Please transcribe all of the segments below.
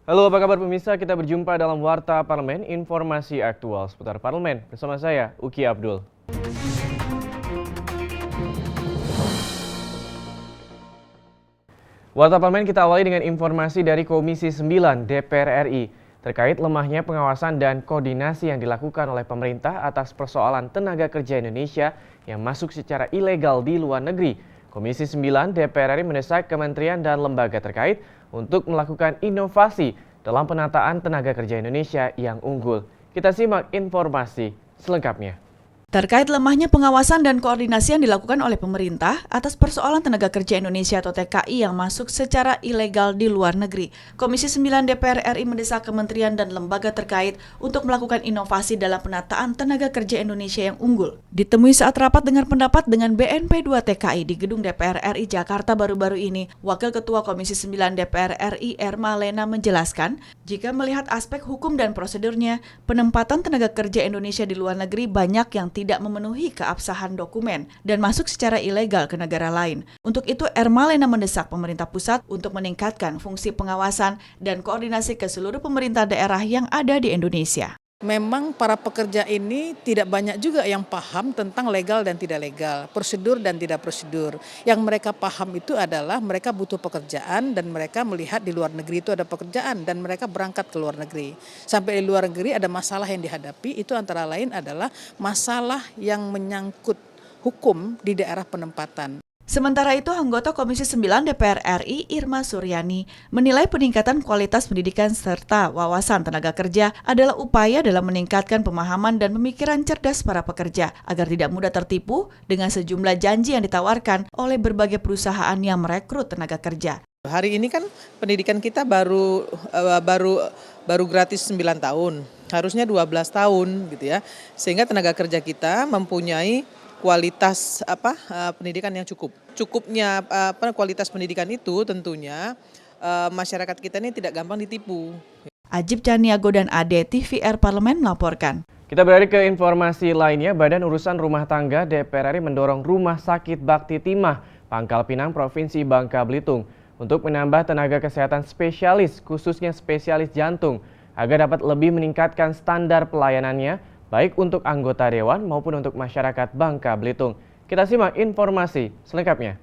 Halo, apa kabar pemirsa? Kita berjumpa dalam Warta Parlemen, informasi aktual seputar parlemen. Bersama saya, Uki Abdul. Warta Parlemen kita awali dengan informasi dari Komisi 9 DPR RI terkait lemahnya pengawasan dan koordinasi yang dilakukan oleh pemerintah atas persoalan tenaga kerja Indonesia yang masuk secara ilegal di luar negeri. Komisi 9 DPR RI mendesak kementerian dan lembaga terkait untuk melakukan inovasi dalam penataan tenaga kerja Indonesia yang unggul. Kita simak informasi selengkapnya. Terkait lemahnya pengawasan dan koordinasi yang dilakukan oleh pemerintah atas persoalan tenaga kerja Indonesia atau TKI yang masuk secara ilegal di luar negeri, Komisi 9 DPR RI mendesak kementerian dan lembaga terkait untuk melakukan inovasi dalam penataan tenaga kerja Indonesia yang unggul. Ditemui saat rapat dengar pendapat dengan BNP 2 TKI di Gedung DPR RI Jakarta baru-baru ini, Wakil Ketua Komisi 9 DPR RI Erma Lena menjelaskan, jika melihat aspek hukum dan prosedurnya, penempatan tenaga kerja Indonesia di luar negeri banyak yang tidak memenuhi keabsahan dokumen dan masuk secara ilegal ke negara lain. Untuk itu, Erma Lena mendesak pemerintah pusat untuk meningkatkan fungsi pengawasan dan koordinasi ke seluruh pemerintah daerah yang ada di Indonesia. Memang para pekerja ini tidak banyak juga yang paham tentang legal dan tidak legal, prosedur dan tidak prosedur. Yang mereka paham itu adalah mereka butuh pekerjaan dan mereka melihat di luar negeri itu ada pekerjaan dan mereka berangkat ke luar negeri. Sampai di luar negeri ada masalah yang dihadapi, itu antara lain adalah masalah yang menyangkut hukum di daerah penempatan. Sementara itu, anggota Komisi 9 DPR RI Irma Suryani menilai peningkatan kualitas pendidikan serta wawasan tenaga kerja adalah upaya dalam meningkatkan pemahaman dan pemikiran cerdas para pekerja agar tidak mudah tertipu dengan sejumlah janji yang ditawarkan oleh berbagai perusahaan yang merekrut tenaga kerja. Hari ini kan pendidikan kita baru gratis 9 tahun, harusnya 12 tahun gitu ya. Sehingga tenaga kerja kita mempunyai kualitas pendidikan yang cukup. Cukupnya kualitas pendidikan itu tentunya masyarakat kita ini tidak gampang ditipu. Ajib Caniago dan Ade TVR Parlemen melaporkan. Kita beralih ke informasi lainnya. Badan Urusan Rumah Tangga DPR RI mendorong Rumah Sakit Bakti Timah, Pangkal Pinang, Provinsi Bangka Belitung untuk menambah tenaga kesehatan spesialis, khususnya spesialis jantung, agar dapat lebih meningkatkan standar pelayanannya baik untuk anggota dewan maupun untuk masyarakat Bangka Belitung. Kita simak informasi selengkapnya.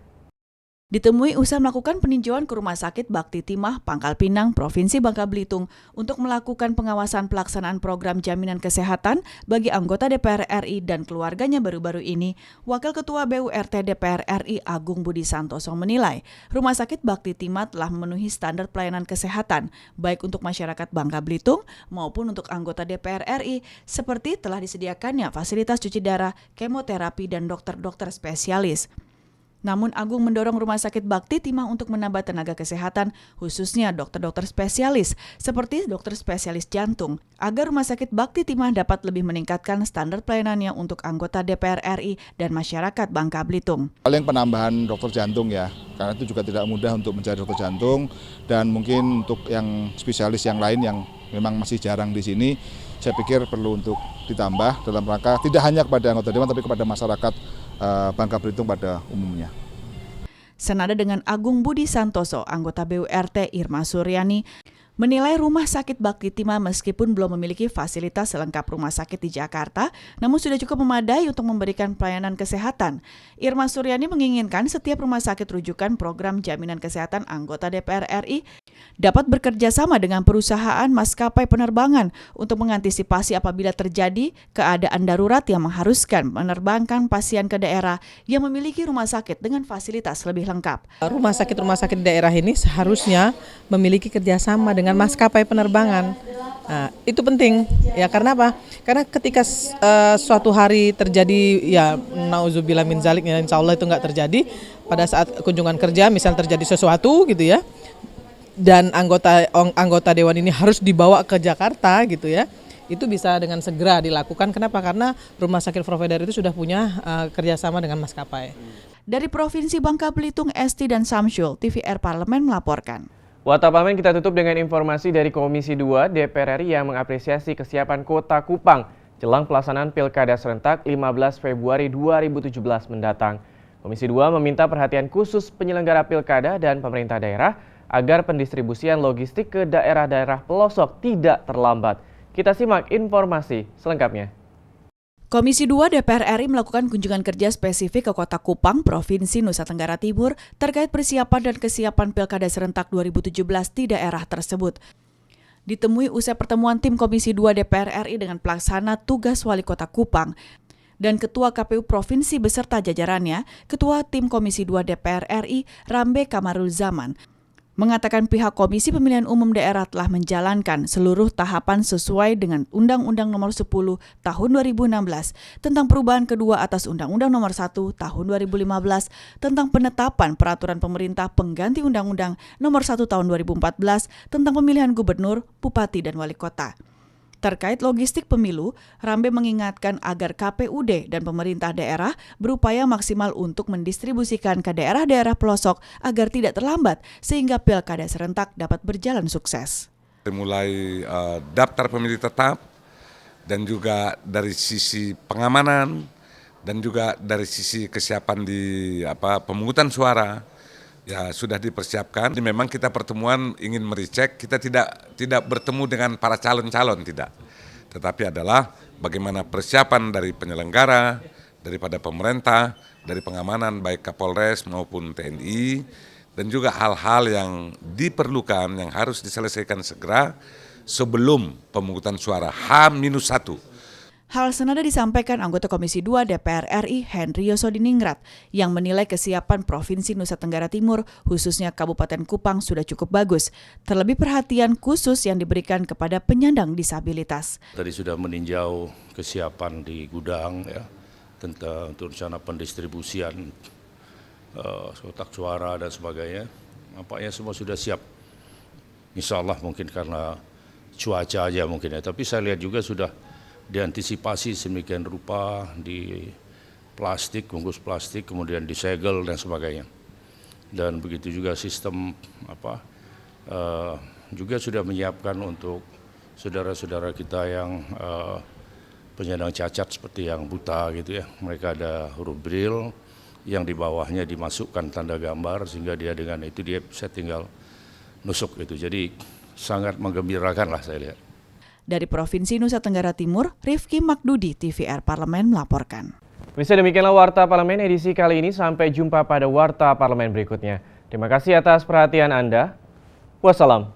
Ditemui usai melakukan peninjauan ke Rumah Sakit Bakti Timah, Pangkal Pinang, Provinsi Bangka Belitung untuk melakukan pengawasan pelaksanaan program jaminan kesehatan bagi anggota DPR RI dan keluarganya baru-baru ini, Wakil Ketua BURT DPR RI Agung Budi Santoso menilai Rumah Sakit Bakti Timah telah memenuhi standar pelayanan kesehatan baik untuk masyarakat Bangka Belitung maupun untuk anggota DPR RI seperti telah disediakannya fasilitas cuci darah, kemoterapi, dan dokter-dokter spesialis. Namun Agung mendorong Rumah Sakit Bakti Timah untuk menambah tenaga kesehatan, khususnya dokter-dokter spesialis, seperti dokter spesialis jantung, agar Rumah Sakit Bakti Timah dapat lebih meningkatkan standar pelayanannya untuk anggota DPR RI dan masyarakat Bangka Belitung. Paling penambahan dokter jantung ya, karena itu juga tidak mudah untuk mencari dokter jantung, dan mungkin untuk yang spesialis yang lain yang memang masih jarang di sini, saya pikir perlu untuk ditambah dalam rangka tidak hanya kepada anggota dewan tapi kepada masyarakat Bangka Belitung pada umumnya. Senada dengan Agung Budi Santoso, anggota BURT Irma Suryani menilai Rumah Sakit Bakti Timah meskipun belum memiliki fasilitas selengkap rumah sakit di Jakarta, namun sudah cukup memadai untuk memberikan pelayanan kesehatan. Irma Suryani menginginkan setiap rumah sakit rujukan program jaminan kesehatan anggota DPR RI dapat bekerja sama dengan perusahaan maskapai penerbangan untuk mengantisipasi apabila terjadi keadaan darurat yang mengharuskan menerbangkan pasien ke daerah yang memiliki rumah sakit dengan fasilitas lebih lengkap. Rumah sakit daerah ini seharusnya memiliki kerjasama dengan maskapai penerbangan. Nah, itu penting ya, karena apa? Karena ketika suatu hari terjadi ya nauzubillah min zalik, ya insya Allah itu nggak terjadi, pada saat kunjungan kerja misal terjadi sesuatu gitu ya, dan anggota dewan ini harus dibawa ke Jakarta gitu ya, itu bisa dengan segera dilakukan. Kenapa? Karena rumah sakit provider itu sudah punya kerjasama dengan maskapai. Dari Provinsi Bangka Belitung, Esti dan Samsyul, TVR Parlemen melaporkan. Warta Parlemen kita tutup dengan informasi dari Komisi 2 DPR RI yang mengapresiasi kesiapan Kota Kupang jelang pelaksanaan Pilkada serentak 15 Februari 2017 mendatang. Komisi 2 meminta perhatian khusus penyelenggara pilkada dan pemerintah daerah agar pendistribusian logistik ke daerah-daerah pelosok tidak terlambat. Kita simak informasi selengkapnya. Komisi 2 DPR RI melakukan kunjungan kerja spesifik ke Kota Kupang, Provinsi Nusa Tenggara Timur terkait persiapan dan kesiapan Pilkada serentak 2017 di daerah tersebut. Ditemui usai pertemuan tim Komisi 2 DPR RI dengan pelaksana tugas Wali Kota Kupang dan Ketua KPU Provinsi beserta jajarannya, Ketua Tim Komisi 2 DPR RI Rambe Kamarul Zaman mengatakan pihak Komisi Pemilihan Umum Daerah telah menjalankan seluruh tahapan sesuai dengan Undang-Undang Nomor 10 Tahun 2016 tentang perubahan kedua atas Undang-Undang Nomor 1 Tahun 2015 tentang penetapan peraturan pemerintah pengganti Undang-Undang Nomor 1 Tahun 2014 tentang pemilihan gubernur, bupati, dan wali kota. Terkait logistik pemilu, Rambe mengingatkan agar KPUD dan pemerintah daerah berupaya maksimal untuk mendistribusikan ke daerah-daerah pelosok agar tidak terlambat sehingga pilkada serentak dapat berjalan sukses. Mulai daftar pemilih tetap dan juga dari sisi pengamanan dan juga dari sisi kesiapan di pemungutan suara. Ya sudah dipersiapkan. Memang kita pertemuan ingin merecek, kita tidak bertemu dengan para calon-calon tidak. Tetapi adalah bagaimana persiapan dari penyelenggara, daripada pemerintah, dari pengamanan baik Kapolres maupun TNI dan juga hal-hal yang diperlukan yang harus diselesaikan segera sebelum pemungutan suara H-1. Hal senada disampaikan anggota Komisi 2 DPR RI Henry Yosodiningrat yang menilai kesiapan Provinsi Nusa Tenggara Timur, khususnya Kabupaten Kupang, sudah cukup bagus. Terlebih perhatian khusus yang diberikan kepada penyandang disabilitas. Tadi sudah meninjau kesiapan di gudang ya, tentang untuk rencana pendistribusian kotak suara dan sebagainya. Nampaknya semua sudah siap. Insya Allah mungkin karena cuaca aja mungkin ya, tapi saya lihat juga sudah diantisipasi sedemikian rupa di plastik, bungkus plastik, kemudian disegel dan sebagainya. Dan begitu juga sistem juga sudah menyiapkan untuk saudara-saudara kita yang penyandang cacat seperti yang buta gitu ya. Mereka ada huruf braille yang di bawahnya dimasukkan tanda gambar sehingga dia dengan itu dia bisa tinggal nusuk gitu. Jadi sangat menggembirakan lah saya lihat. Dari Provinsi Nusa Tenggara Timur, Rifki Makdudi, TVR Parlemen melaporkan. Bisa demikianlah Warta Parlemen edisi kali ini. Sampai jumpa pada Warta Parlemen berikutnya. Terima kasih atas perhatian Anda. Wassalam.